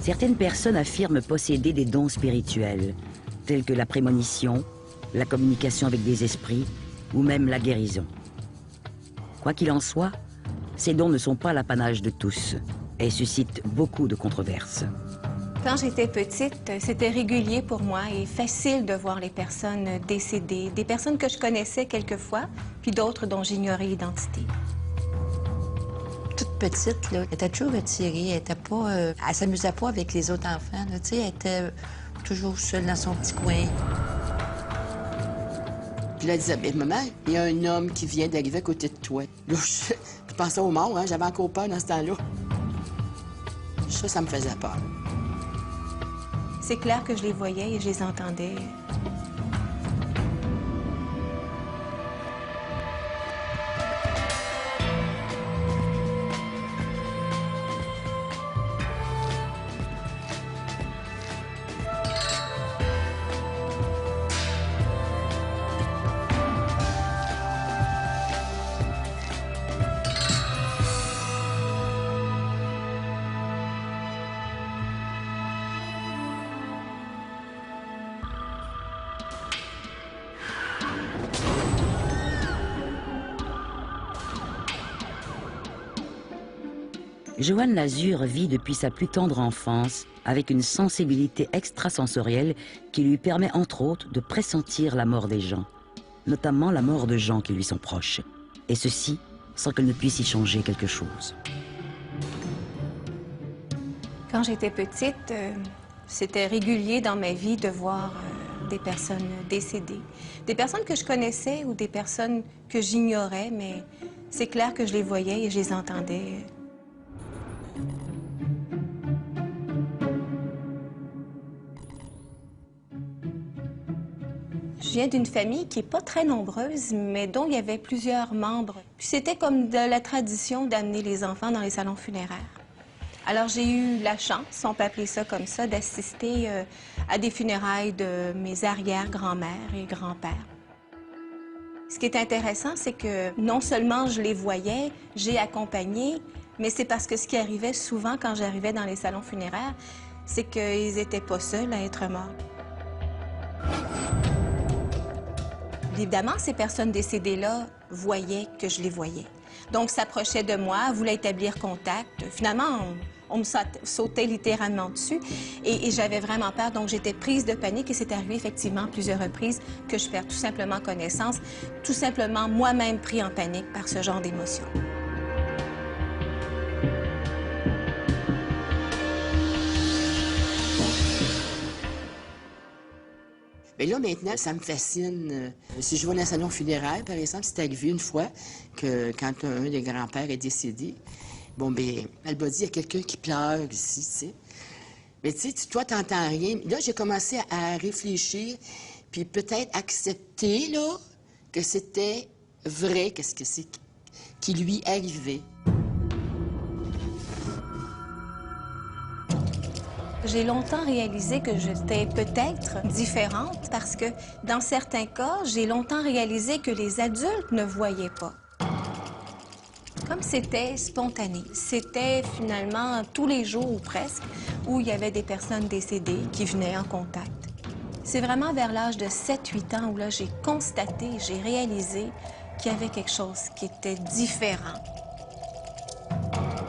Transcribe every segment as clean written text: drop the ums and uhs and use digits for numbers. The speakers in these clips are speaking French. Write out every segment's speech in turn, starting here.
Certaines personnes affirment posséder des dons spirituels, tels que la prémonition, la communication avec des esprits ou même la guérison. Quoi qu'il en soit, ces dons ne sont pas l'apanage de tous et suscitent beaucoup de controverses. Quand j'étais petite, c'était régulier pour moi et facile de voir les personnes décédées, des personnes que je connaissais quelquefois, puis d'autres dont j'ignorais l'identité. Toute petite, là, elle était toujours retirée, elle était pas... elle s'amusait pas avec les autres enfants, là, tu sais, elle était toujours seule dans son petit coin. Puis là, elle disait, mais maman, il y a un homme qui vient d'arriver à côté de toi. Là, je pensais aux morts, hein, j'avais encore peur dans ce temps-là. Ça me faisait peur. C'est clair que je les voyais et je les entendais. Joanne Lazur vit depuis sa plus tendre enfance avec une sensibilité extrasensorielle qui lui permet entre autres de pressentir la mort des gens, notamment la mort de gens qui lui sont proches, et ceci sans qu'elle ne puisse y changer quelque chose. Quand j'étais petite, c'était régulier dans ma vie de voir des personnes décédées. Des personnes que je connaissais ou des personnes que j'ignorais, mais c'est clair que je les voyais et je les entendais. Je viens d'une famille qui n'est pas très nombreuse, mais dont il y avait plusieurs membres. Puis c'était comme de la tradition d'amener les enfants dans les salons funéraires. Alors j'ai eu la chance, on peut appeler ça comme ça, d'assister à des funérailles de mes arrière-grand-mères et grands-pères. Ce qui est intéressant, c'est que non seulement je les voyais, j'ai accompagné, mais c'est parce que ce qui arrivait souvent quand j'arrivais dans les salons funéraires, c'est qu'ils n'étaient pas seuls à être morts. Évidemment, ces personnes décédées-là voyaient que je les voyais. Donc, s'approchaient de moi, voulaient établir contact. Finalement, on me sautait littéralement dessus et j'avais vraiment peur. Donc, j'étais prise de panique et c'est arrivé effectivement à plusieurs reprises que je perds tout simplement connaissance, tout simplement moi-même pris en panique par ce genre d'émotion. Mais là, maintenant, ça me fascine. Si je vois dans un salon funéraire, par exemple, c'est arrivé une fois que quand un des grands-pères est décédé, bon, bien, elle m'a dit, il y a quelqu'un qui pleure ici, tu sais. Mais tu sais, toi, t'entends rien. Là, j'ai commencé à réfléchir, puis peut-être accepter, là, que c'était vrai, qu'est-ce que c'est qui lui arrivait. J'ai longtemps réalisé que j'étais peut-être différente parce que, dans certains cas, j'ai longtemps réalisé que les adultes ne voyaient pas. Comme c'était spontané, c'était finalement tous les jours ou presque où il y avait des personnes décédées qui venaient en contact. C'est vraiment vers l'âge de 7-8 ans où là, j'ai constaté, j'ai réalisé qu'il y avait quelque chose qui était différent.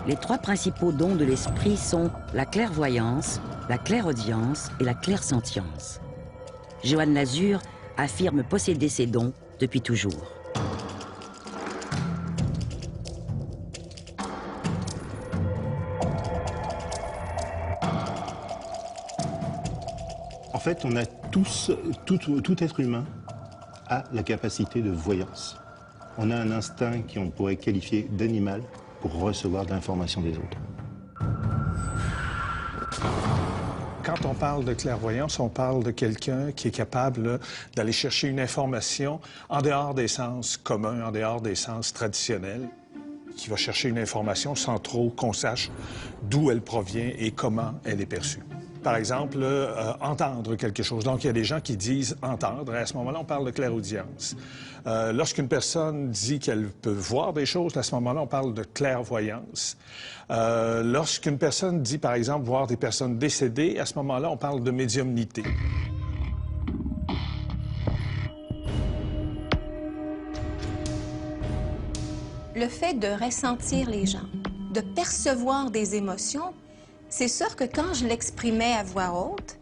Les trois principaux dons de l'esprit sont la clairvoyance, la clairaudience et la clairsentience. Joanne Lazur affirme posséder ces dons depuis toujours. En fait, on a tous, tout être humain a la capacité de voyance. On a un instinct qu'on pourrait qualifier d'animal pour recevoir de l'information des autres. Quand on parle de clairvoyance, on parle de quelqu'un qui est capable d'aller chercher une information en dehors des sens communs, en dehors des sens traditionnels, qui va chercher une information sans trop qu'on sache d'où elle provient et comment elle est perçue. Par exemple, entendre quelque chose. Donc, il y a des gens qui disent entendre. Et à ce moment-là, on parle de clairaudience. Lorsqu'une personne dit qu'elle peut voir des choses, à ce moment-là, on parle de clairvoyance. Lorsqu'une personne dit, par exemple, voir des personnes décédées, à ce moment-là, on parle de médiumnité. Le fait de ressentir les gens, de percevoir des émotions, c'est sûr que quand je l'exprimais à voix haute,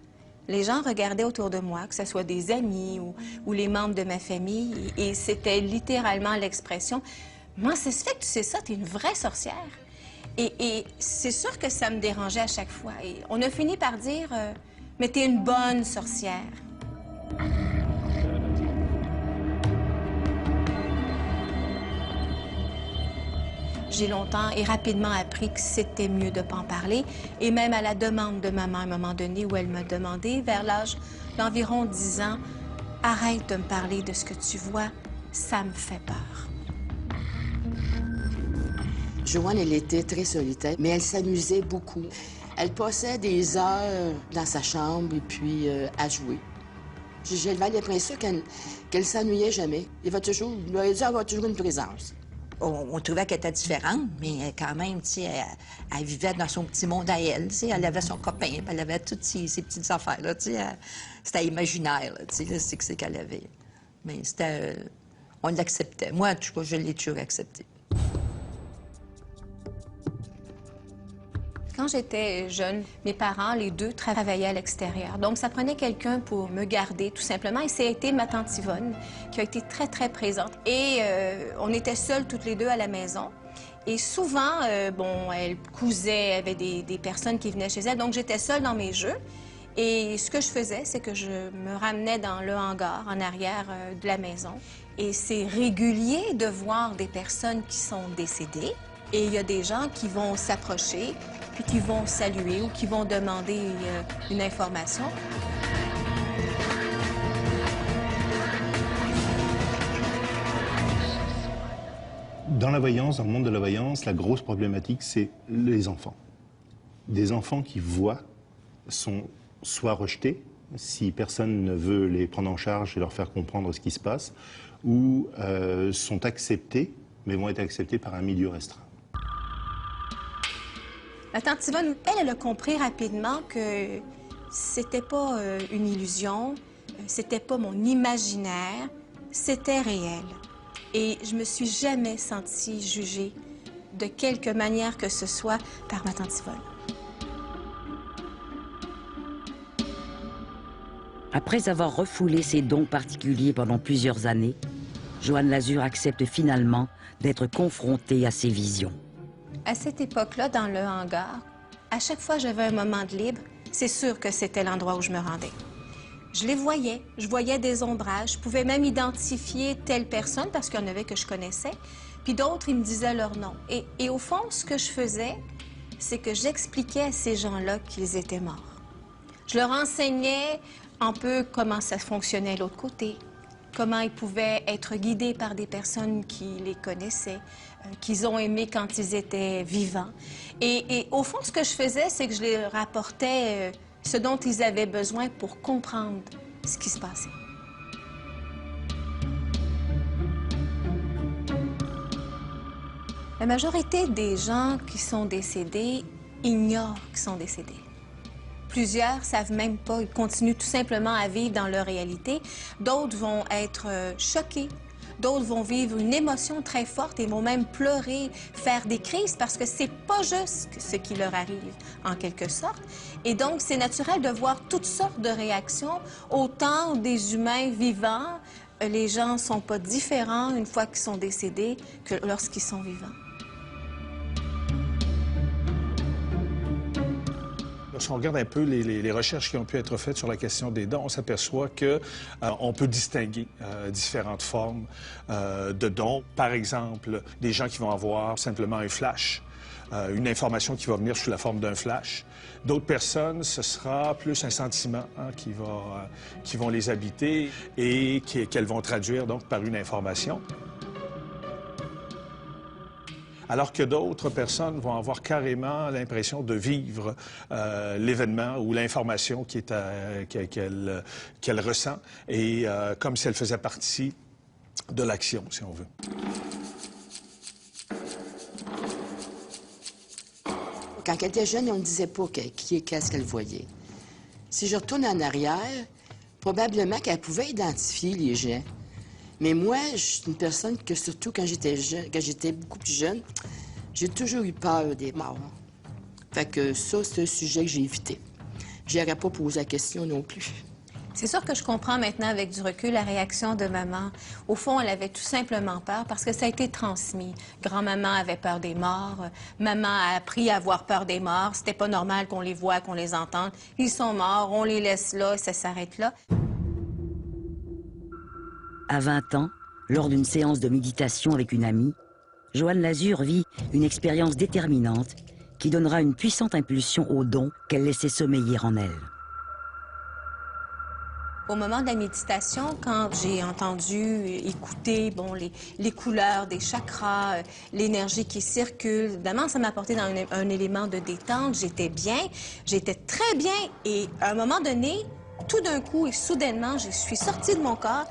les gens regardaient autour de moi, que ce soit des amis ou les membres de ma famille, et c'était littéralement l'expression « Moi, ça se fait que tu sais ça, t'es une vraie sorcière ». Et c'est sûr que ça me dérangeait à chaque fois. Et on a fini par dire « Mais t'es une bonne sorcière ». J'ai longtemps et rapidement appris que c'était mieux de ne pas en parler, et même à la demande de maman à un moment donné où elle m'a demandé, vers l'âge d'environ 10 ans, « Arrête de me parler de ce que tu vois, ça me fait peur. » Joanne, elle était très solitaire, mais elle s'amusait beaucoup. Elle passait des heures dans sa chambre et puis à jouer. J'avais l'impression qu'elle s'ennuyait jamais. Il va toujours avoir toujours une présence. On trouvait qu'elle était différente, mais quand même, tu sais, elle vivait dans son petit monde à elle, tu sais. Elle avait son copain, puis elle avait toutes ses petites affaires, là, tu sais. C'était imaginaire, là, tu sais, c'est qu'elle avait. Mais c'était... on l'acceptait. Moi, en tout cas, je l'ai toujours accepté. Quand j'étais jeune, mes parents, les deux, travaillaient à l'extérieur. Donc, ça prenait quelqu'un pour me garder, tout simplement. Et ça a été ma tante Yvonne, qui a été très, très présente. Et on était seuls toutes les deux à la maison. Et souvent, bon, elle cousait, avait des personnes qui venaient chez elle. Donc, j'étais seule dans mes jeux. Et ce que je faisais, c'est que je me ramenais dans le hangar, en arrière de la maison. Et c'est régulier de voir des personnes qui sont décédées. Et il y a des gens qui vont s'approcher, puis qui vont saluer ou qui vont demander une information. Dans la voyance, dans le monde de la voyance, la grosse problématique, c'est les enfants. Des enfants qui voient sont soit rejetés, si personne ne veut les prendre en charge et leur faire comprendre ce qui se passe, ou sont acceptés, mais vont être acceptés par un milieu restreint. La tante Yvonne, elle a compris rapidement que c'était pas une illusion, c'était pas mon imaginaire, c'était réel. Et je me suis jamais sentie jugée de quelque manière que ce soit par ma tante Yvonne. Après avoir refoulé ses dons particuliers pendant plusieurs années, Joanne Lazur accepte finalement d'être confrontée à ses visions. À cette époque-là, dans le hangar, à chaque fois que j'avais un moment de libre, c'est sûr que c'était l'endroit où je me rendais. Je les voyais, je voyais des ombrages, je pouvais même identifier telle personne parce qu'il y en avait que je connaissais, puis d'autres, ils me disaient leur nom. Et au fond, ce que je faisais, c'est que j'expliquais à ces gens-là qu'ils étaient morts. Je leur enseignais un peu comment ça fonctionnait de l'autre côté, comment ils pouvaient être guidés par des personnes qui les connaissaient, qu'ils ont aimé quand ils étaient vivants. Et au fond, ce que je faisais, c'est que je leur apportais ce dont ils avaient besoin pour comprendre ce qui se passait. La majorité des gens qui sont décédés ignorent qu'ils sont décédés. Plusieurs savent même pas, ils continuent tout simplement à vivre dans leur réalité. D'autres vont être choqués. D'autres vont vivre une émotion très forte et vont même pleurer, faire des crises parce que c'est pas juste ce qui leur arrive, en quelque sorte. Et donc, c'est naturel de voir toutes sortes de réactions, autant des humains vivants. Les gens sont pas différents une fois qu'ils sont décédés que lorsqu'ils sont vivants. Lorsqu'on regarde un peu les recherches qui ont pu être faites sur la question des dons, on s'aperçoit qu'on peut distinguer différentes formes de dons. Par exemple, des gens qui vont avoir simplement un flash, une information qui va venir sous la forme d'un flash. D'autres personnes, ce sera plus un sentiment qui vont les habiter et qu'elles vont traduire donc par une information. alors que d'autres personnes vont avoir carrément l'impression de vivre l'événement ou l'information qu'elle ressent, et comme si elle faisait partie de l'action, si on veut. Quand elle était jeune, on ne disait pas qu'est-ce qu'elle voyait. Si je retourne en arrière, probablement qu'elle pouvait identifier les gens. Mais moi, je suis une personne que, surtout quand j'étais beaucoup plus jeune, j'ai toujours eu peur des morts. Fait que ça, c'est un sujet que j'ai évité. Je n'aurais pas posé la question non plus. C'est sûr que je comprends maintenant, avec du recul, la réaction de maman. Au fond, elle avait tout simplement peur parce que ça a été transmis. Grand-maman avait peur des morts. Maman a appris à avoir peur des morts. C'était pas normal qu'on les voit, qu'on les entende. Ils sont morts, on les laisse là, ça s'arrête là. À 20 ans, lors d'une séance de méditation avec une amie, Joanne Lazur vit une expérience déterminante qui donnera une puissante impulsion aux dons qu'elle laissait sommeiller en elle. Au moment de la méditation, quand j'ai entendu, écouter les couleurs des chakras, l'énergie qui circule, évidemment, ça m'a apporté dans un élément de détente. J'étais bien, j'étais très bien. Et à un moment donné, tout d'un coup et soudainement, je suis sortie de mon corps.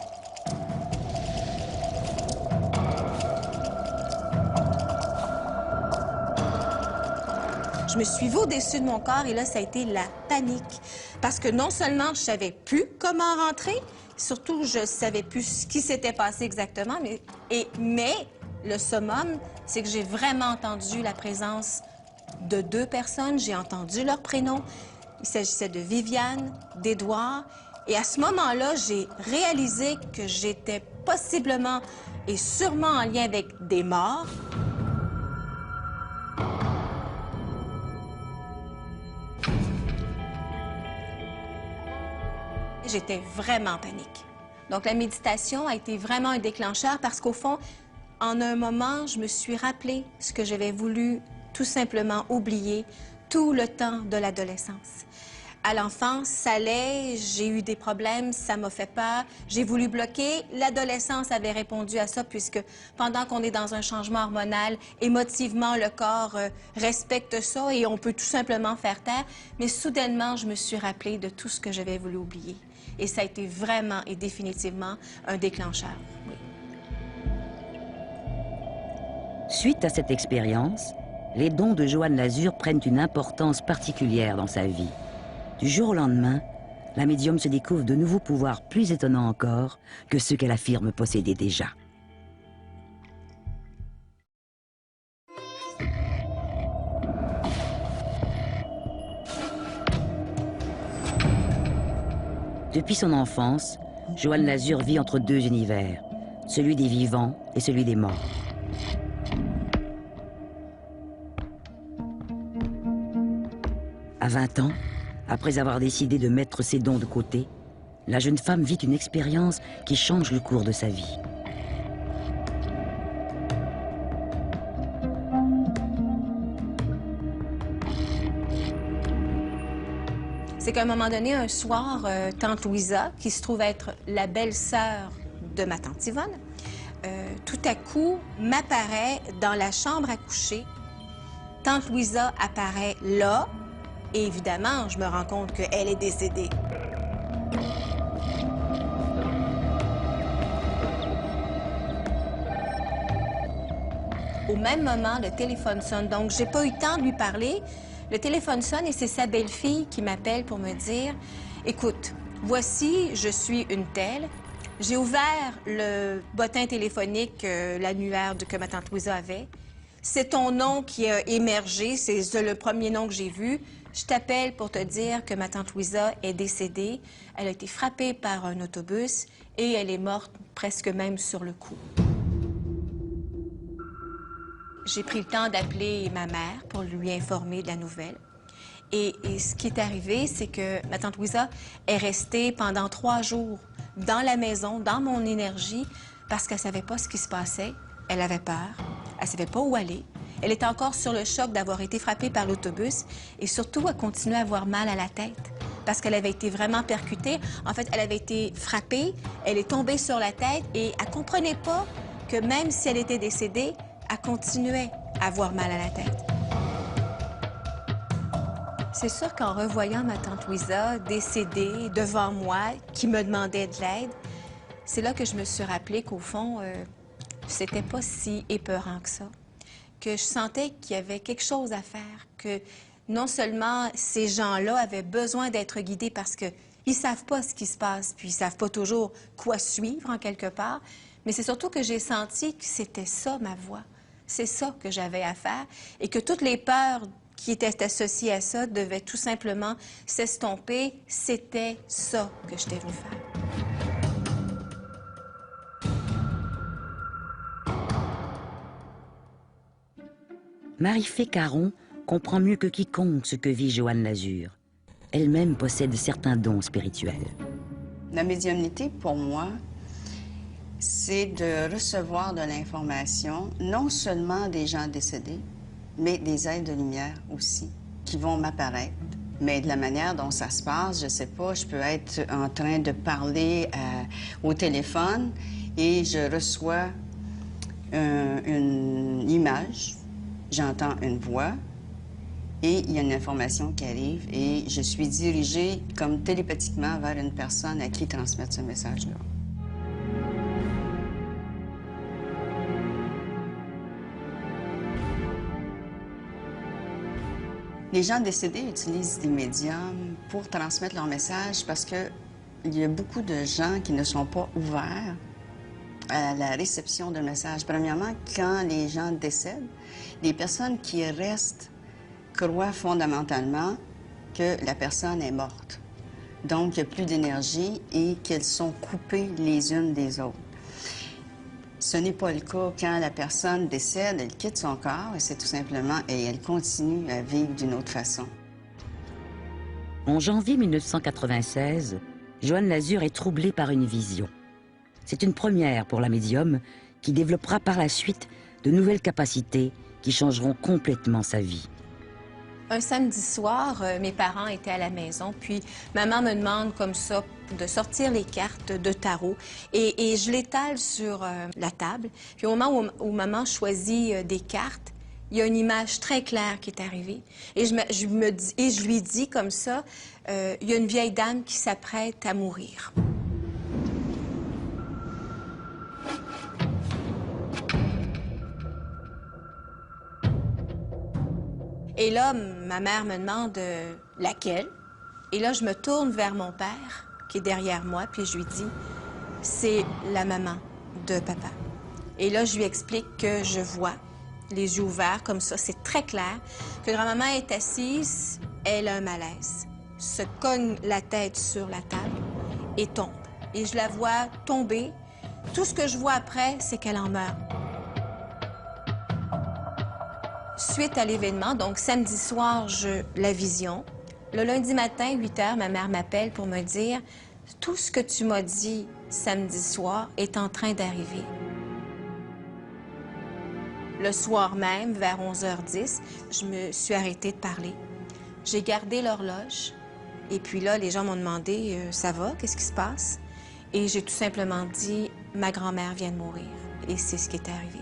Je me suis vue au-dessus de mon corps et là, ça a été la panique. Parce que non seulement je savais plus comment rentrer, surtout je savais plus ce qui s'était passé exactement, mais le summum, c'est que j'ai vraiment entendu la présence de 2 personnes. J'ai entendu leurs prénoms. Il s'agissait de Viviane, d'Édouard. Et à ce moment-là, j'ai réalisé que j'étais possiblement et sûrement en lien avec des morts. J'étais vraiment en panique. Donc, la méditation a été vraiment un déclencheur parce qu'au fond, en un moment, je me suis rappelé ce que j'avais voulu tout simplement oublier tout le temps de l'adolescence. À l'enfance, ça allait, j'ai eu des problèmes, ça m'a fait peur, j'ai voulu bloquer. L'adolescence avait répondu à ça puisque pendant qu'on est dans un changement hormonal, émotivement, le corps respecte ça et on peut tout simplement faire taire. Mais soudainement, je me suis rappelé de tout ce que j'avais voulu oublier. Et ça a été vraiment et définitivement un déclencheur. Oui. Suite à cette expérience, les dons de Joanne Lazur prennent une importance particulière dans sa vie. Du jour au lendemain, la médium se découvre de nouveaux pouvoirs plus étonnants encore que ceux qu'elle affirme posséder déjà. Depuis son enfance, Joanne Lazur vit entre 2 univers, celui des vivants et celui des morts. À 20 ans, après avoir décidé de mettre ses dons de côté, la jeune femme vit une expérience qui change le cours de sa vie. C'est qu'à un moment donné, un soir, tante Louisa, qui se trouve être la belle-sœur de ma tante Yvonne, tout à coup m'apparaît dans la chambre à coucher. Tante Louisa apparaît là, et évidemment, je me rends compte qu'elle est décédée. Au même moment, le téléphone sonne, donc j'ai pas eu le temps de lui parler. Le téléphone sonne et c'est sa belle-fille qui m'appelle pour me dire « Écoute, voici, je suis une telle. J'ai ouvert le bottin téléphonique, l'annuaire que ma tante Louisa avait. C'est ton nom qui a émergé, c'est le premier nom que j'ai vu. Je t'appelle pour te dire que ma tante Louisa est décédée. Elle a été frappée par un autobus et elle est morte presque même sur le coup. » J'ai pris le temps d'appeler ma mère pour lui informer de la nouvelle. Et ce qui est arrivé, c'est que ma tante Louisa est restée pendant 3 jours dans la maison, dans mon énergie, parce qu'elle ne savait pas ce qui se passait. Elle avait peur. Elle ne savait pas où aller. Elle était encore sur le choc d'avoir été frappée par l'autobus et surtout, elle continuait à avoir mal à la tête parce qu'elle avait été vraiment percutée. En fait, elle avait été frappée, elle est tombée sur la tête et elle ne comprenait pas que même si elle était décédée, elle continuait avoir mal à la tête. C'est sûr qu'en revoyant ma tante Louisa décédée devant moi, qui me demandait de l'aide, c'est là que je me suis rappelé qu'au fond, c'était pas si épeurant que ça. Que je sentais qu'il y avait quelque chose à faire, que non seulement ces gens-là avaient besoin d'être guidés parce qu'ils ne savent pas ce qui se passe, puis ils ne savent pas toujours quoi suivre en quelque part, mais c'est surtout que j'ai senti que c'était ça ma voie. C'est ça que j'avais à faire et que toutes les peurs qui étaient associées à ça devaient tout simplement s'estomper. C'était ça que j'étais venue faire. Marie-Fée Caron comprend mieux que quiconque ce que vit Joanne Lazur. Elle-même possède certains dons spirituels. La médiumnité, pour moi, c'est de recevoir de l'information, non seulement des gens décédés, mais des êtres de lumière aussi, qui vont m'apparaître. Mais de la manière dont ça se passe, je sais pas, je peux être en train de parler au téléphone et je reçois une image, j'entends une voix et il y a une information qui arrive et je suis dirigée comme télépathiquement vers une personne à qui transmettre ce message-là. Les gens décédés utilisent des médiums pour transmettre leur message parce qu'il y a beaucoup de gens qui ne sont pas ouverts à la réception de messages. Premièrement, quand les gens décèdent, les personnes qui restent croient fondamentalement que la personne est morte. Donc, il n'y a plus d'énergie et qu'elles sont coupées les unes des autres. Ce n'est pas le cas quand la personne décède, elle quitte son corps et c'est tout simplement, et elle continue à vivre d'une autre façon. En janvier 1996, Joanne Lazur est troublée par une vision. C'est une première pour la médium qui développera par la suite de nouvelles capacités qui changeront complètement sa vie. Un samedi soir, mes parents étaient à la maison, puis maman me demande comme ça de sortir les cartes de tarot et je l'étale sur la table. Puis au moment où maman choisit des cartes, il y a une image très claire qui est arrivée. Et je lui dis comme ça, il y a une vieille dame qui s'apprête à mourir. Et là, ma mère me demande laquelle. Et là, je me tourne vers mon père, qui est derrière moi, puis je lui dis, c'est la maman de papa. Et là, je lui explique que je vois, les yeux ouverts, comme ça, c'est très clair, que grand-maman est assise, elle a un malaise, se cogne la tête sur la table et tombe. Et je la vois tomber. Tout ce que je vois après, c'est qu'elle en meurt. Suite à l'événement, donc samedi soir, la vision. Le lundi matin, 8 h, ma mère m'appelle pour me dire « Tout ce que tu m'as dit samedi soir est en train d'arriver. » Le soir même, vers 11h10, je me suis arrêtée de parler. J'ai gardé l'horloge. Et puis là, les gens m'ont demandé « Ça va? Qu'est-ce qui se passe? » Et j'ai tout simplement dit « Ma grand-mère vient de mourir. » Et c'est ce qui est arrivé.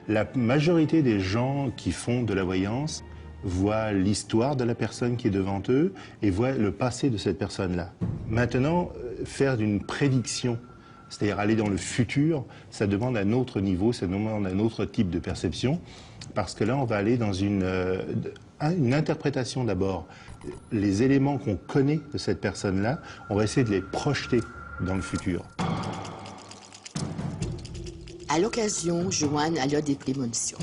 La majorité des gens qui font de la voyance voient l'histoire de la personne qui est devant eux et voient le passé de cette personne-là. Maintenant, faire une prédiction, c'est-à-dire aller dans le futur, ça demande un autre niveau, ça demande un autre type de perception, parce que là, on va aller dans une interprétation d'abord. Les éléments qu'on connaît de cette personne-là, on va essayer de les projeter dans le futur. À l'occasion, Joanne, elle a des prémonitions.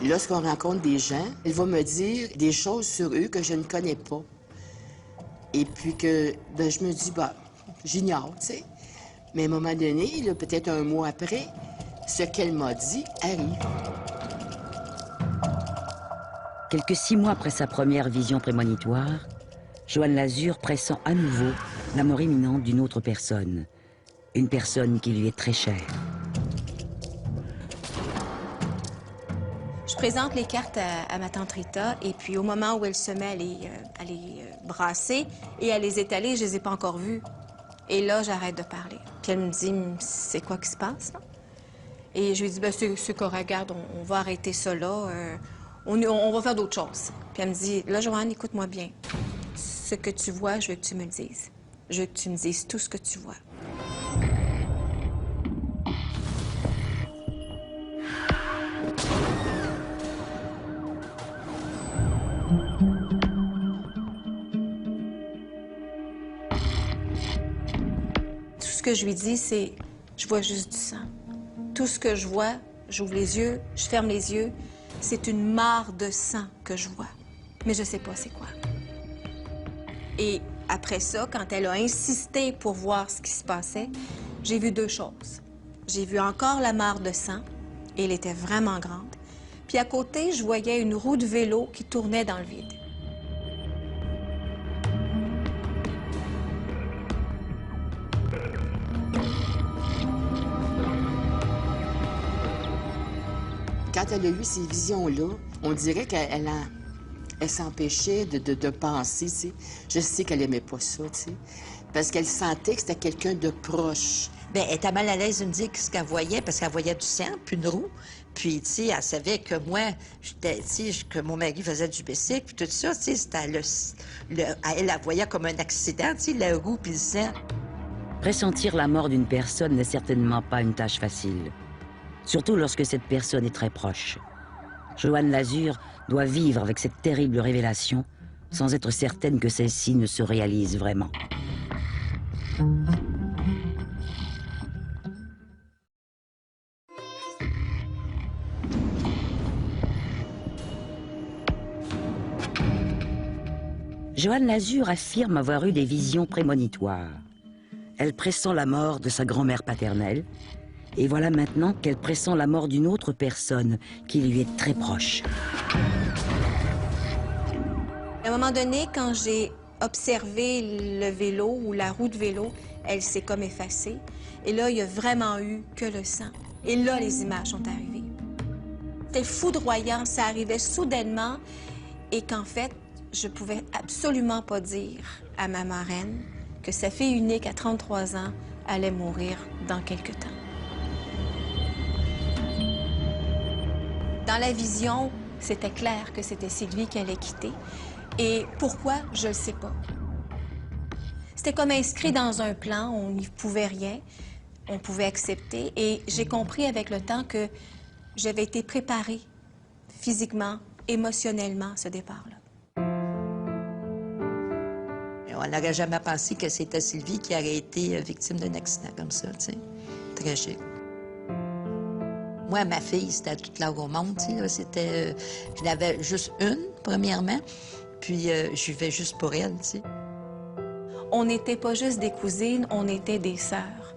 Lorsqu'on rencontre des gens, elle va me dire des choses sur eux que je ne connais pas. Et puis que, je me dis, j'ignore, tu sais. Mais à un moment donné, peut-être un mois après, ce qu'elle m'a dit arrive. Quelques 6 mois après sa première vision prémonitoire, Joanne Lazur pressent à nouveau la mort imminente d'une autre personne. Une personne qui lui est très chère. Je présente les cartes à ma tante Rita, et puis au moment où elle se met à les brasser et à les étaler, je les ai pas encore vues. Et là, j'arrête de parler. Puis elle me dit, c'est quoi qui se passe, là? Et je lui ai dit, ben, c'est correct, regarde, on va arrêter ça là. On va faire d'autres choses. Puis elle me dit, là, Joanne, écoute-moi bien. Ce que tu vois, je veux que tu me le dises. Je veux que tu me dises tout ce que tu vois. Tout ce que je lui dis, c'est, je vois juste du sang. Tout ce que je vois, j'ouvre les yeux, je ferme les yeux, c'est une mare de sang que je vois. Mais je sais pas c'est quoi. Et après ça, quand elle a insisté pour voir ce qui se passait, j'ai vu deux choses. J'ai vu encore la mare de sang, et elle était vraiment grande. Puis à côté, je voyais une roue de vélo qui tournait dans le vide. Quand elle a eu ces visions-là, on dirait qu'elle s'empêchait de penser, tu sais. Je sais qu'elle aimait pas ça, tu sais. Parce qu'elle sentait que c'était quelqu'un de proche. Bien, elle était mal à l'aise de me dire ce qu'elle voyait, parce qu'elle voyait du sang, puis une roue. Puis, tu sais, elle savait que moi, tu sais, que mon mari faisait du bicycle, puis tout ça, tu sais, c'était elle la voyait comme un accident, tu sais, la roue puis le sang. Pressentir la mort d'une personne n'est certainement pas une tâche facile. Surtout lorsque cette personne est très proche. Joanne Lazur doit vivre avec cette terrible révélation sans être certaine que celle-ci ne se réalise vraiment. Joanne Lazur affirme avoir eu des visions prémonitoires. Elle pressent la mort de sa grand-mère paternelle, et voilà maintenant qu'elle pressent la mort d'une autre personne qui lui est très proche. À un moment donné, quand j'ai observé le vélo ou la roue de vélo, elle s'est comme effacée. Et là, il n'y a vraiment eu que le sang. Et là, les images sont arrivées. C'était foudroyant, ça arrivait soudainement et qu'en fait, je pouvais absolument pas dire à ma marraine que sa fille unique à 33 ans allait mourir dans quelque temps. Dans la vision, c'était clair que c'était Sylvie qui allait quitter. Et pourquoi, je ne sais pas. C'était comme inscrit dans un plan, on n'y pouvait rien, on pouvait accepter. Et j'ai compris avec le temps que j'avais été préparée physiquement, émotionnellement à ce départ-là. On n'aurait jamais pensé que c'était Sylvie qui aurait été victime d'un accident comme ça, tu sais. Tragique. Moi, ma fille, c'était toute là au monde, tu sais, c'était... je n'avais juste une, premièrement, puis je vivais juste pour elle, tu sais. On n'était pas juste des cousines, on était des sœurs.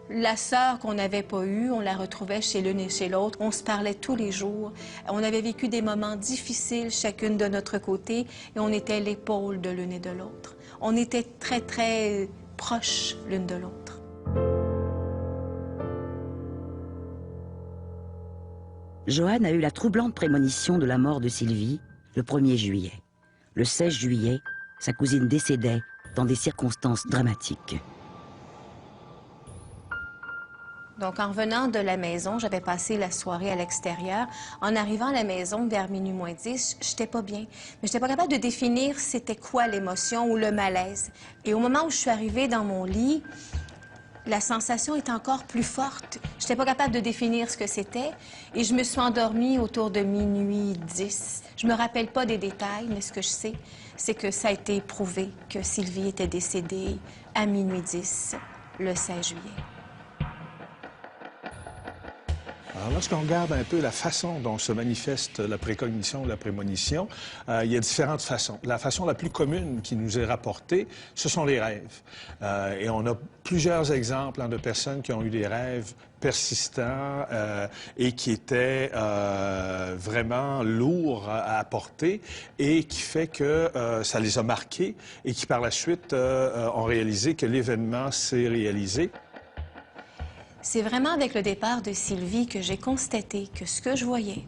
La sœur qu'on n'avait pas eue, on la retrouvait chez l'une et chez l'autre. On se parlait tous les jours. On avait vécu des moments difficiles, chacune de notre côté, et on était l'épaule de l'une et de l'autre. On était très, très proches l'une de l'autre. Joanne a eu la troublante prémonition de la mort de Sylvie le 1er juillet. Le 16 juillet, sa cousine décédait dans des circonstances dramatiques. Donc, en revenant de la maison, j'avais passé la soirée à l'extérieur. En arrivant à la maison, vers minuit moins 10, j'étais pas bien. Mais j'étais pas capable de définir c'était quoi l'émotion ou le malaise. Et au moment où je suis arrivée dans mon lit, la sensation est encore plus forte. Je n'étais pas capable de définir ce que c'était et je me suis endormie autour de minuit 10. Je me rappelle pas des détails, mais ce que je sais, c'est que ça a été prouvé que Sylvie était décédée à minuit 10, le 16 juillet. Alors, lorsqu'on regarde un peu la façon dont se manifeste la précognition ou la prémonition, il y a différentes façons. La façon la plus commune qui nous est rapportée, ce sont les rêves. Et on a plusieurs exemples de personnes qui ont eu des rêves persistants et qui étaient vraiment lourds à porter et qui fait que ça les a marqués et qui, par la suite, ont réalisé que l'événement s'est réalisé. C'est vraiment avec le départ de Sylvie que j'ai constaté que ce que je voyais,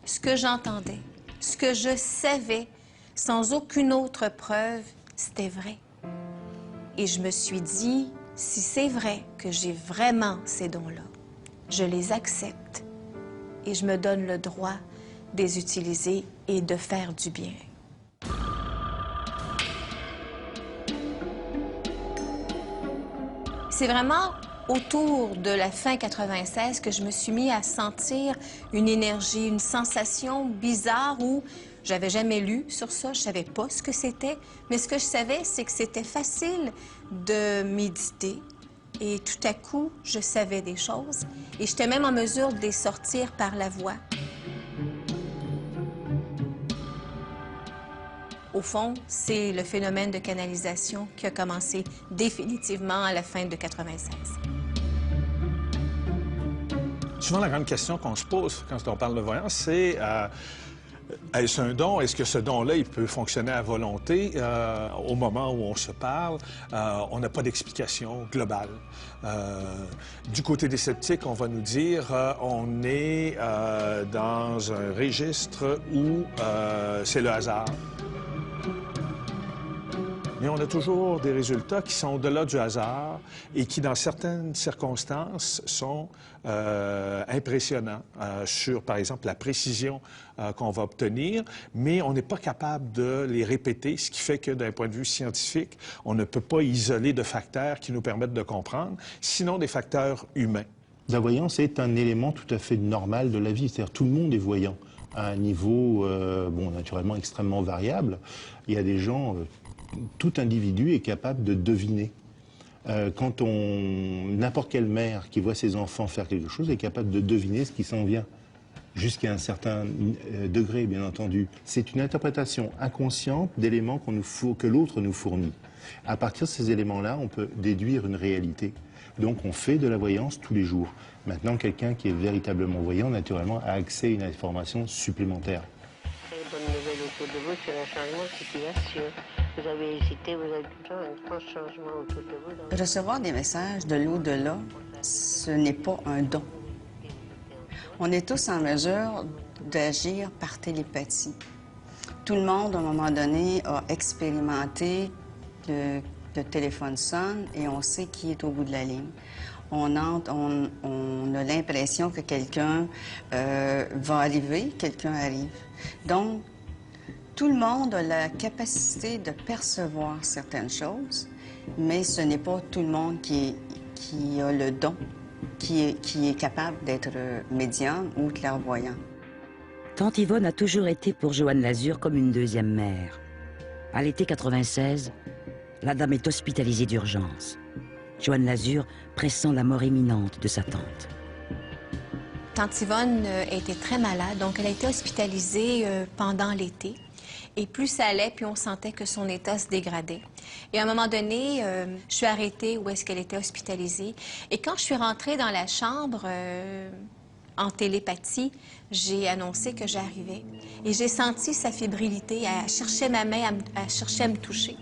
ce que j'entendais, ce que je savais, sans aucune autre preuve, c'était vrai. Et je me suis dit, si c'est vrai que j'ai vraiment ces dons-là, je les accepte et je me donne le droit de les utiliser et de faire du bien. C'est vraiment autour de la fin 96 que je me suis mis à sentir une énergie, une sensation bizarre où j'avais jamais lu sur ça, je savais pas ce que c'était, mais ce que je savais, c'est que c'était facile de méditer et tout à coup, je savais des choses et j'étais même en mesure de les sortir par la voix. Au fond, c'est le phénomène de canalisation qui a commencé définitivement à la fin de 96. Souvent, la grande question qu'on se pose quand on parle de voyance, c'est est-ce un don? Est-ce que ce don-là, il peut fonctionner à volonté? Au moment où on se parle, on n'a pas d'explication globale. Du côté des sceptiques, on va nous dire on est dans un registre où c'est le hasard. Mais on a toujours des résultats qui sont au-delà du hasard et qui, dans certaines circonstances, sont impressionnants sur, par exemple, la précision qu'on va obtenir, mais on n'est pas capable de les répéter, ce qui fait que, d'un point de vue scientifique, on ne peut pas isoler de facteurs qui nous permettent de comprendre, sinon des facteurs humains. La voyance est un élément tout à fait normal de la vie, c'est-à-dire tout le monde est voyant à un niveau, bon, naturellement extrêmement variable. Il y a des gens... tout individu est capable de deviner. Quand n'importe quelle mère qui voit ses enfants faire quelque chose est capable de deviner ce qui s'en vient, jusqu'à un certain degré, bien entendu. C'est une interprétation inconsciente d'éléments que l'autre nous fournit. À partir de ces éléments-là, on peut déduire une réalité. Donc on fait de la voyance tous les jours. Maintenant, quelqu'un qui est véritablement voyant, naturellement, a accès à une information supplémentaire. Bonne nouvelle autour de vous, c'est un changement de situation. Vous avez hésité, vous avez tout le temps un grand changement autour de vous. Recevoir des messages de l'au-delà, ce n'est pas un don. On est tous en mesure d'agir par télépathie. Tout le monde, à un moment donné, a expérimenté le téléphone sonne et on sait qui est au bout de la ligne. On a l'impression que quelqu'un va arriver, quelqu'un arrive. Donc, tout le monde a la capacité de percevoir certaines choses, mais ce n'est pas tout le monde qui a le don, qui est capable d'être médium ou clairvoyant. Tante Yvonne a toujours été pour Joanne Lazur comme une deuxième mère. À l'été 96, la dame est hospitalisée d'urgence. Joanne Lazur pressent la mort imminente de sa tante. Tante Yvonne était très malade, donc elle a été hospitalisée pendant l'été. Et plus ça allait, puis on sentait que son état se dégradait. Et à un moment donné, je suis arrêtée où est-ce qu'elle était hospitalisée. Et quand je suis rentrée dans la chambre en télépathie, j'ai annoncé que j'arrivais. Et j'ai senti sa fébrilité. Elle cherchait ma main, elle cherchait à me toucher.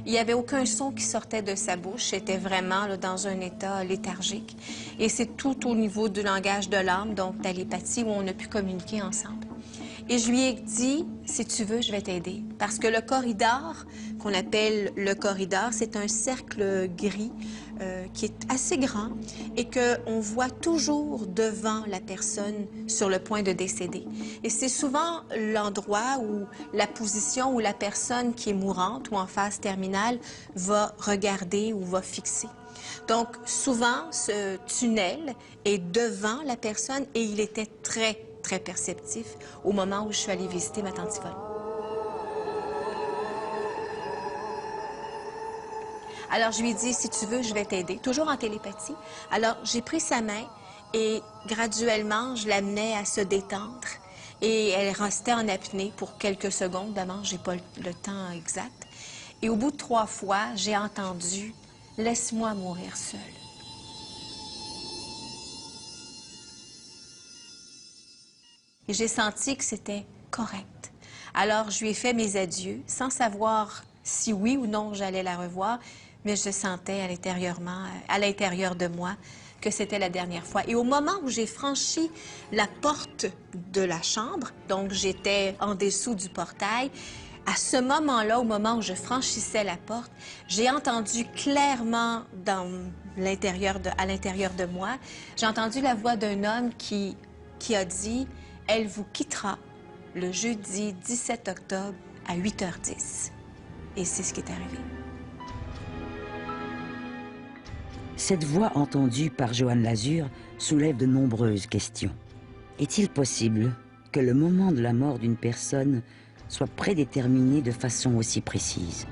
Il n'y avait aucun son qui sortait de sa bouche. C'était vraiment là, dans un état léthargique. Et c'est tout au niveau du langage de l'âme, donc télépathie, où on a pu communiquer ensemble. Et je lui ai dit, si tu veux, je vais t'aider. Parce que le corridor, qu'on appelle le corridor, c'est un cercle gris qui est assez grand et qu'on voit toujours devant la personne sur le point de décéder. Et c'est souvent l'endroit où la position où la personne qui est mourante ou en phase terminale va regarder ou va fixer. Donc, souvent, ce tunnel est devant la personne et il était très perceptif au moment où je suis allée visiter ma tante Yvonne. Alors, je lui ai dit, si tu veux, je vais t'aider, toujours en télépathie. Alors, j'ai pris sa main et graduellement, je l'amenais à se détendre. Et elle restait en apnée pour quelques secondes. D'abord, je n'ai pas le temps exact. Et au bout de 3 fois, j'ai entendu « Laisse-moi mourir seule ». Et j'ai senti que c'était correct. Alors, je lui ai fait mes adieux, sans savoir si oui ou non j'allais la revoir, mais je sentais à l'intérieur de moi que c'était la dernière fois. Et au moment où j'ai franchi la porte de la chambre, donc j'étais en dessous du portail, à ce moment-là, au moment où je franchissais la porte, j'ai entendu clairement dans à l'intérieur de moi, j'ai entendu la voix d'un homme qui a dit « Elle vous quittera le jeudi 17 octobre à 8h10 ». Et c'est ce qui est arrivé. Cette voix entendue par Joanne Lazur soulève de nombreuses questions. Est-il possible que le moment de la mort d'une personne soit prédéterminé de façon aussi précise?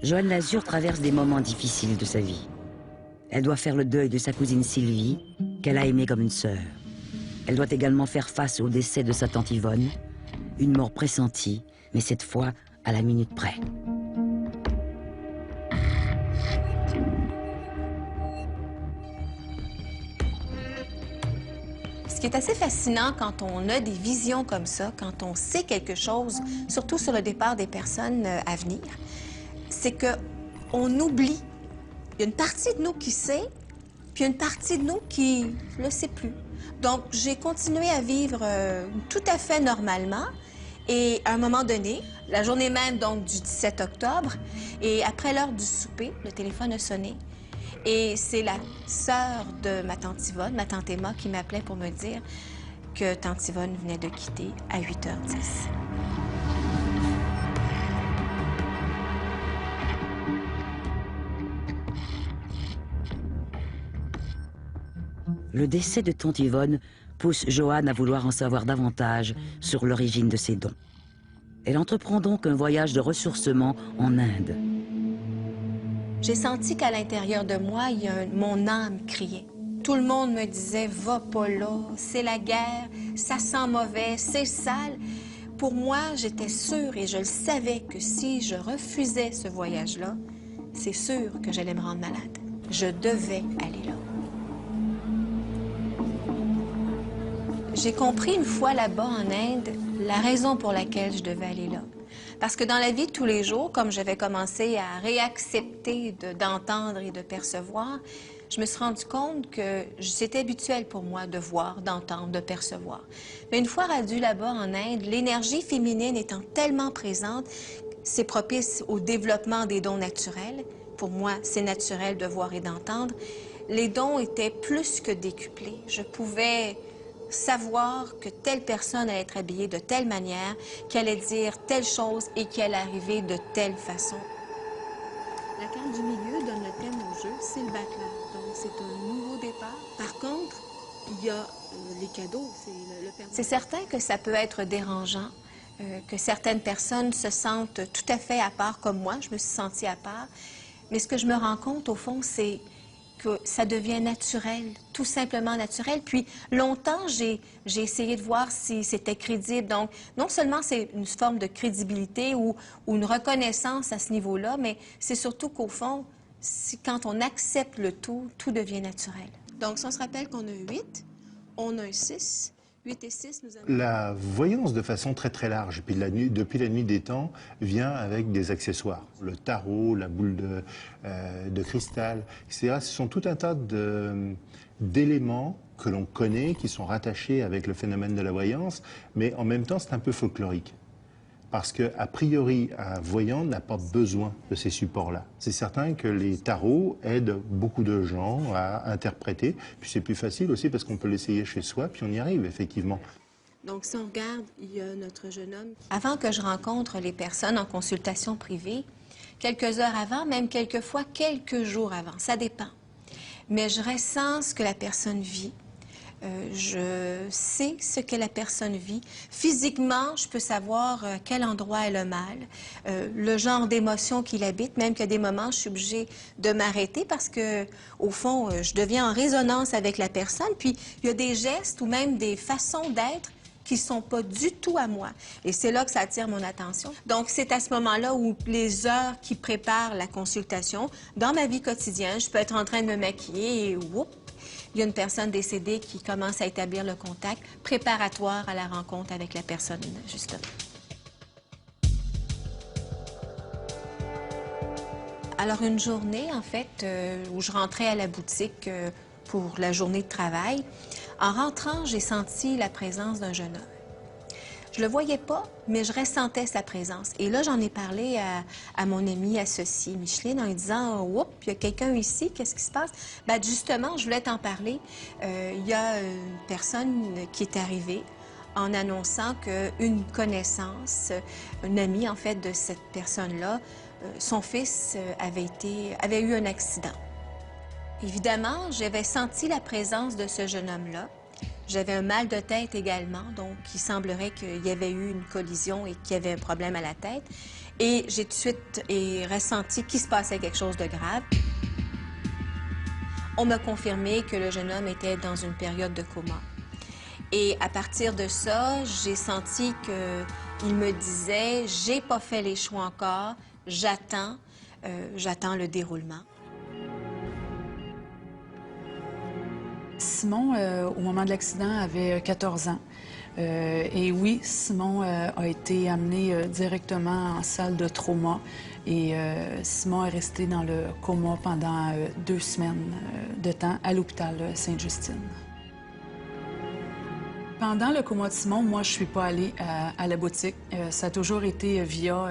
Joanne Lazur traverse des moments difficiles de sa vie. Elle doit faire le deuil de sa cousine Sylvie, qu'elle a aimée comme une sœur. Elle doit également faire face au décès de sa tante Yvonne, une mort pressentie, mais cette fois à la minute près. Ce qui est assez fascinant quand on a des visions comme ça, quand on sait quelque chose, surtout sur le départ des personnes à venir, c'est qu'on oublie. Il y a une partie de nous qui sait, puis il y a une partie de nous qui ne le sait plus. Donc, j'ai continué à vivre tout à fait normalement. Et à un moment donné, la journée même donc du 17 octobre, et après l'heure du souper, le téléphone a sonné. Et c'est la sœur de ma tante Yvonne, ma tante Emma, qui m'appelait pour me dire que tante Yvonne venait de quitter à 8h10. Le décès de tante Yvonne pousse Joanne à vouloir en savoir davantage sur l'origine de ses dons. Elle entreprend donc un voyage de ressourcement en Inde. J'ai senti qu'à l'intérieur de moi, mon âme criait. Tout le monde me disait « Va pas là, c'est la guerre, ça sent mauvais, c'est sale ». Pour moi, j'étais sûre et je le savais que si je refusais ce voyage-là, c'est sûr que j'allais me rendre malade. Je devais aller là. J'ai compris une fois là-bas en Inde la raison pour laquelle je devais aller là. Parce que dans la vie de tous les jours, comme j'avais commencé à réaccepter d'entendre et de percevoir, je me suis rendu compte que c'était habituel pour moi de voir, d'entendre, de percevoir. Mais une fois rendu là-bas en Inde, l'énergie féminine étant tellement présente, c'est propice au développement des dons naturels. Pour moi, c'est naturel de voir et d'entendre. Les dons étaient plus que décuplés. Je pouvais savoir que telle personne allait être habillée de telle manière, qu'elle allait dire telle chose et qu'elle allait arriver de telle façon. La carte du milieu donne le thème au jeu, c'est le battleur. Donc, c'est un nouveau départ. Par contre, il y a les cadeaux. C'est certain que ça peut être dérangeant, que certaines personnes se sentent tout à fait à part, comme moi, je me suis sentie à part. Mais ce que je me rends compte, au fond, c'est que ça devient naturel, tout simplement naturel. Puis longtemps, j'ai essayé de voir si c'était crédible. Donc, non seulement c'est une forme de crédibilité ou une reconnaissance à ce niveau-là, mais c'est surtout qu'au fond, quand on accepte le tout, tout devient naturel. Donc, si on se rappelle qu'on a 8, on a un 6, 8 et 6, nous avons... La voyance de façon très très large, puis depuis la nuit des temps, vient avec des accessoires. Le tarot, la boule de cristal, etc. Ce sont tout un tas d'éléments que l'on connaît, qui sont rattachés avec le phénomène de la voyance, mais en même temps c'est un peu folklorique. Parce qu'a priori, un voyant n'a pas besoin de ces supports-là. C'est certain que les tarots aident beaucoup de gens à interpréter. Puis c'est plus facile aussi parce qu'on peut l'essayer chez soi, puis on y arrive, effectivement. Donc, si on regarde, il y a notre jeune homme. Avant que je rencontre les personnes en consultation privée, quelques heures avant, même quelquefois quelques jours avant, ça dépend. Mais je ressens ce que la personne vit. Je sais ce que la personne vit. Physiquement, je peux savoir à quel endroit elle a mal, le genre d'émotion qu'il habite, même qu'à des moments, je suis obligée de m'arrêter parce que, au fond, je deviens en résonance avec la personne. Puis, il y a des gestes ou même des façons d'être qui ne sont pas du tout à moi. Et c'est là que ça attire mon attention. Donc, c'est à ce moment-là où les heures qui préparent la consultation, dans ma vie quotidienne, je peux être en train de me maquiller et whoop, il y a une personne décédée qui commence à établir le contact préparatoire à la rencontre avec la personne, justement. Alors, une journée, en fait, où je rentrais à la boutique pour la journée de travail, en rentrant, j'ai senti la présence d'un jeune homme. Je le voyais pas, mais je ressentais sa présence. Et là, j'en ai parlé à mon amie associée, Micheline, en lui disant « Oups, il y a quelqu'un ici, qu'est-ce qui se passe? » Ben, justement, je voulais t'en parler. Il y a une personne qui est arrivée en annonçant qu'une connaissance, une amie, en fait, de cette personne-là, son fils avait eu un accident. Évidemment, j'avais senti la présence de ce jeune homme-là. J'avais un mal de tête également, donc il semblerait qu'il y avait eu une collision et qu'il y avait un problème à la tête. Et j'ai tout de suite ressenti qu'il se passait quelque chose de grave. On m'a confirmé que le jeune homme était dans une période de coma. Et à partir de ça, j'ai senti qu'il me disait « J'ai pas fait les choix encore, j'attends le déroulement ». Simon, au moment de l'accident, avait 14 ans. Et oui, Simon a été amené directement en salle de trauma. Et Simon est resté dans le coma pendant 2 semaines de temps à l'hôpital Sainte-Justine. Pendant le coma de Simon, moi, je suis pas allée à la boutique. Ça a toujours été via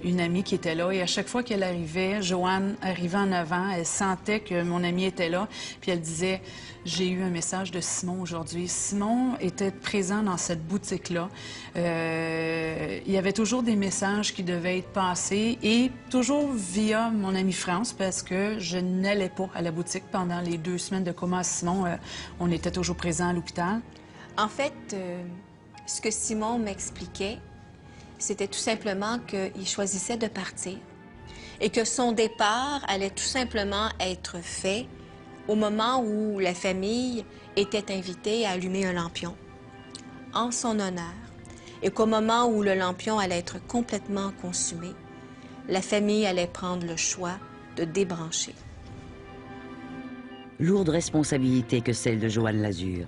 une amie qui était là. Et à chaque fois qu'elle arrivait, Joanne arrivait en avant, elle sentait que mon amie était là. Puis elle disait, j'ai eu un message de Simon aujourd'hui. Simon était présent dans cette boutique-là. Il y avait toujours des messages qui devaient être passés et toujours via mon amie France parce que je n'allais pas à la boutique pendant les 2 semaines de coma à Simon. On était toujours présents à l'hôpital. En fait, ce que Simon m'expliquait, c'était tout simplement qu'il choisissait de partir et que son départ allait tout simplement être fait au moment où la famille était invitée à allumer un lampion en son honneur et qu'au moment où le lampion allait être complètement consumé, la famille allait prendre le choix de débrancher. Lourde responsabilité que celle de Joanne Lazur.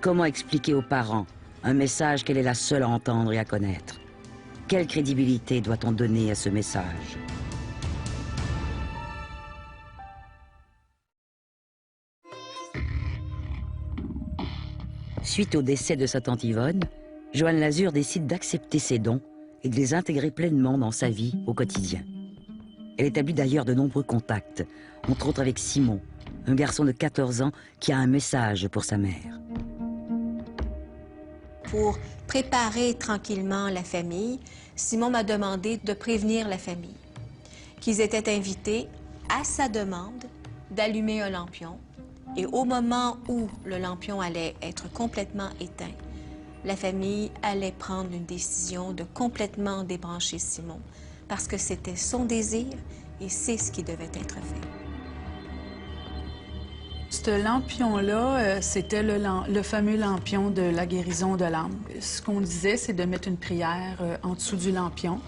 Comment expliquer aux parents un message qu'elle est la seule à entendre et à connaître? Quelle crédibilité doit-on donner à ce message? Suite au décès de sa tante Yvonne, Joanne Lazur décide d'accepter ses dons et de les intégrer pleinement dans sa vie au quotidien. Elle établit d'ailleurs de nombreux contacts, entre autres avec Simon, un garçon de 14 ans qui a un message pour sa mère. Pour préparer tranquillement la famille, Simon m'a demandé de prévenir la famille qu'ils étaient invités, à sa demande, d'allumer un lampion. Et au moment où le lampion allait être complètement éteint, la famille allait prendre une décision de complètement débrancher Simon parce que c'était son désir et c'est ce qui devait être fait. Ce lampion-là, c'était le fameux lampion de la guérison de l'âme. Ce qu'on disait, c'est de mettre une prière en dessous du lampion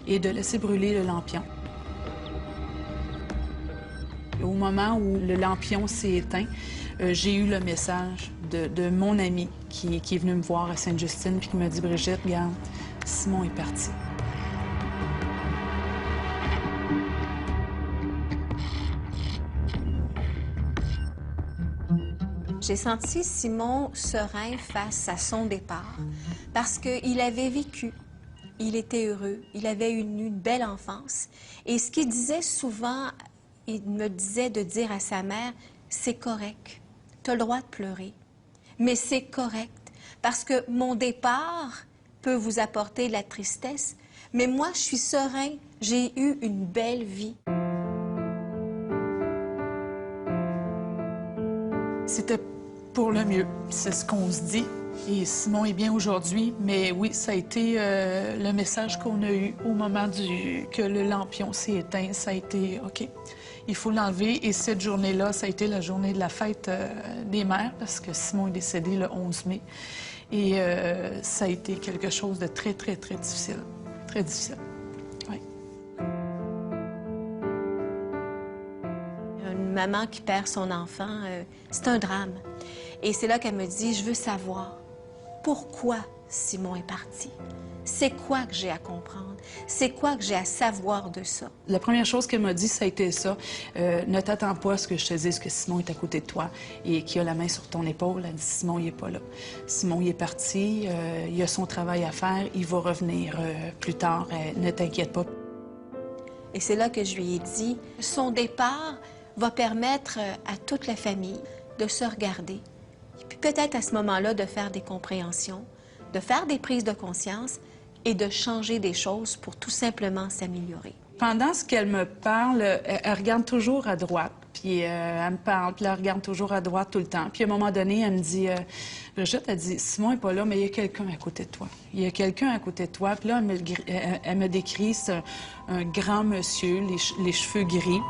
et de laisser brûler le lampion. Au moment où le lampion s'est éteint, j'ai eu le message de mon ami qui est venu me voir à Sainte-Justine puis qui m'a dit « Brigitte, regarde, Simon est parti. » J'ai senti Simon serein face à son départ parce qu'il avait vécu, il était heureux, il avait une belle enfance. Et ce qu'il disait souvent, il me disait de dire à sa mère, c'est correct, tu as le droit de pleurer, mais c'est correct parce que mon départ peut vous apporter de la tristesse, mais moi je suis serein, j'ai eu une belle vie. C'était pour le mieux, c'est ce qu'on se dit. Et Simon est bien aujourd'hui, mais oui, ça a été le message qu'on a eu au moment que le lampion s'est éteint. Ça a été, OK, il faut l'enlever. Et cette journée-là, ça a été la journée de la fête des mères, parce que Simon est décédé le 11 mai. Et ça a été quelque chose de très, très, très difficile. Très difficile, oui. Une maman qui perd son enfant, c'est un drame. Et c'est là qu'elle me dit, je veux savoir pourquoi Simon est parti. c'est quoi que j'ai à comprendre? C'est quoi que j'ai à savoir de ça? La première chose qu'elle m'a dit, ça a été ça. Ne t'attends pas à ce que je te dise que Simon est à côté de toi et qu'il a la main sur ton épaule. Elle dit, Simon, il n'est pas là. Simon, il est parti, il a son travail à faire, il va revenir plus tard. Ne t'inquiète pas. Et c'est là que je lui ai dit, son départ va permettre à toute la famille de se regarder. Et puis peut-être à ce moment-là de faire des compréhensions, de faire des prises de conscience et de changer des choses pour tout simplement s'améliorer. Pendant ce qu'elle me parle, elle regarde toujours à droite, puis elle me parle, puis elle regarde toujours à droite tout le temps. Puis à un moment donné, elle me dit, Brigitte, elle dit, Simon n'est pas là, mais il y a quelqu'un à côté de toi. Il y a quelqu'un à côté de toi. Puis là, elle me décrit, c'est un grand monsieur, les cheveux gris.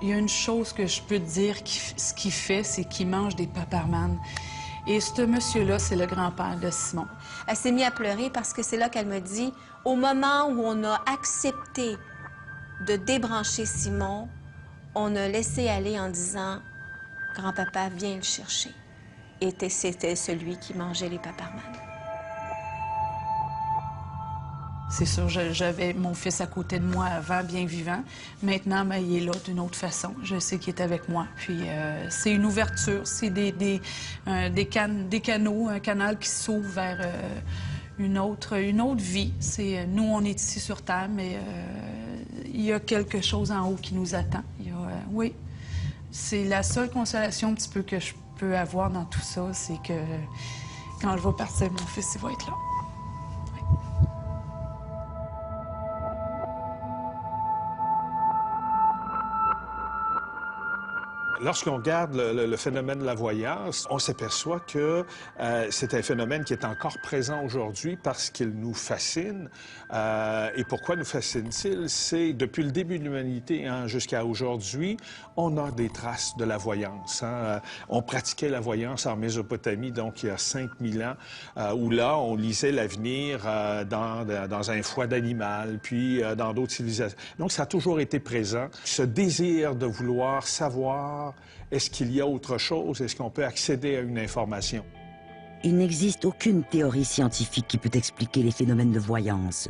Il y a une chose que je peux te dire, ce qu'il fait, c'est qu'il mange des paparmanes. Et ce monsieur-là, c'est le grand-père de Simon. Elle s'est mise à pleurer parce que c'est là qu'elle me dit, au moment où on a accepté de débrancher Simon, on a laissé aller en disant, grand-papa, viens le chercher. Et c'était celui qui mangeait les paparmanes. C'est sûr, j'avais mon fils à côté de moi avant, bien vivant. Maintenant, bien, il est là d'une autre façon. Je sais qu'il est avec moi. Puis c'est une ouverture, c'est des canaux, un canal qui s'ouvre vers une autre vie. Nous, on est ici sur Terre, mais il y a quelque chose en haut qui nous attend. Oui, c'est la seule consolation un petit peu que je peux avoir dans tout ça, c'est que quand je vais partir, mon fils, il va être là. Lorsqu'on regarde le phénomène de la voyance, on s'aperçoit que c'est un phénomène qui est encore présent aujourd'hui parce qu'il nous fascine. Et pourquoi nous fascine-t-il? C'est depuis le début de l'humanité jusqu'à aujourd'hui, on a des traces de la voyance. On pratiquait la voyance en Mésopotamie, donc il y a 5000 ans, où là, on lisait l'avenir dans un foie d'animal, puis dans d'autres civilisations. Donc ça a toujours été présent. Ce désir de vouloir savoir, est-ce qu'il y a autre chose? Est-ce qu'on peut accéder à une information? Il n'existe aucune théorie scientifique qui peut expliquer les phénomènes de voyance.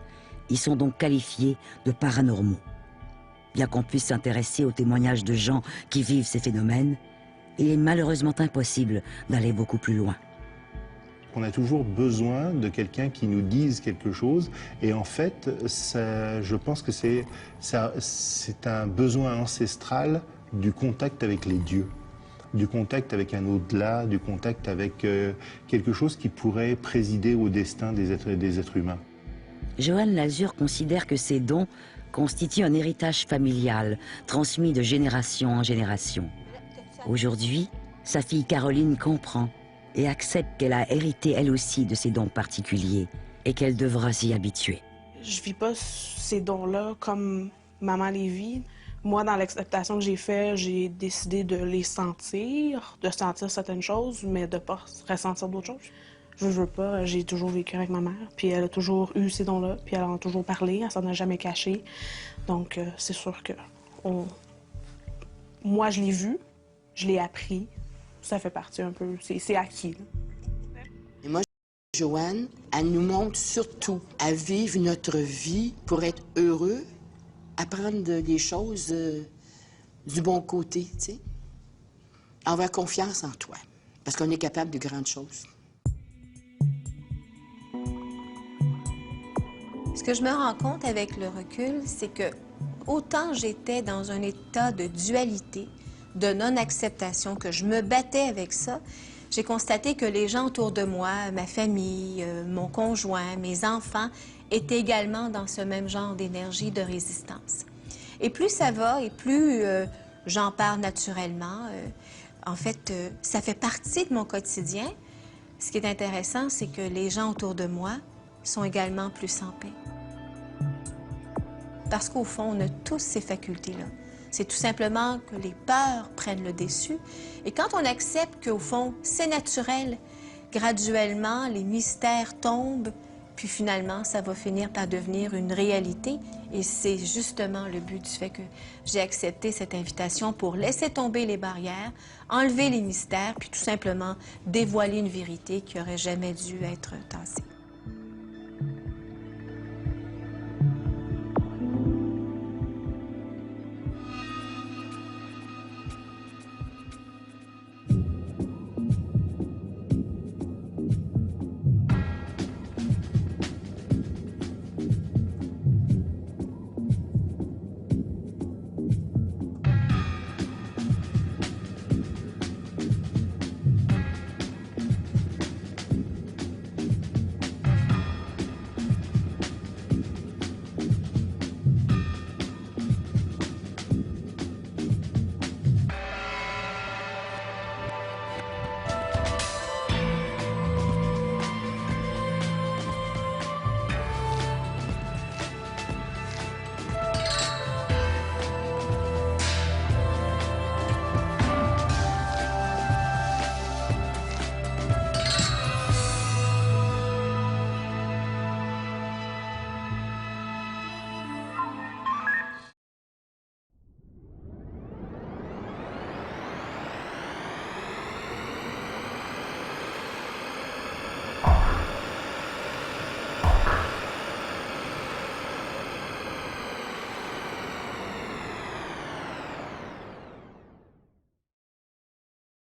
Ils sont donc qualifiés de paranormaux. Bien qu'on puisse s'intéresser aux témoignages de gens qui vivent ces phénomènes, il est malheureusement impossible d'aller beaucoup plus loin. On a toujours besoin de quelqu'un qui nous dise quelque chose. Et en fait, je pense que c'est un besoin ancestral du contact avec les dieux, du contact avec un au-delà, du contact avec quelque chose qui pourrait présider au destin des êtres humains. Joanne Lazur considère que ces dons constituent un héritage familial, transmis de génération en génération. Aujourd'hui, sa fille Caroline comprend et accepte qu'elle a hérité elle aussi de ces dons particuliers et qu'elle devra s'y habituer. Je vis pas ces dons-là comme maman les vit. Moi, dans l'acceptation que j'ai faite, j'ai décidé de les sentir, de sentir certaines choses, mais de ne pas ressentir d'autres choses. Je veux pas, j'ai toujours vécu avec ma mère, puis elle a toujours eu ces dons-là, puis elle en a toujours parlé, elle s'en a jamais caché. Donc, c'est sûr que moi, je l'ai vu, je l'ai appris, ça fait partie un peu, c'est acquis. Là. Et moi, Joanne, elle nous montre surtout à vivre notre vie pour être heureux, à prendre les choses du bon côté, tu sais. Avoir confiance en toi, parce qu'on est capable de grandes choses. Ce que je me rends compte avec le recul, c'est que autant j'étais dans un état de dualité, de non-acceptation, que je me battais avec ça, j'ai constaté que les gens autour de moi, ma famille, mon conjoint, mes enfants, étaient également dans ce même genre d'énergie de résistance. Et plus ça va, et plus j'en parle naturellement, en fait, ça fait partie de mon quotidien. Ce qui est intéressant, c'est que les gens autour de moi sont également plus en paix. Parce qu'au fond, on a tous ces facultés-là. C'est tout simplement que les peurs prennent le dessus. Et quand on accepte qu'au fond, c'est naturel, graduellement, les mystères tombent, puis finalement, ça va finir par devenir une réalité. Et c'est justement le but du fait que j'ai accepté cette invitation pour laisser tomber les barrières, enlever les mystères, puis tout simplement dévoiler une vérité qui n'aurait jamais dû être tassée.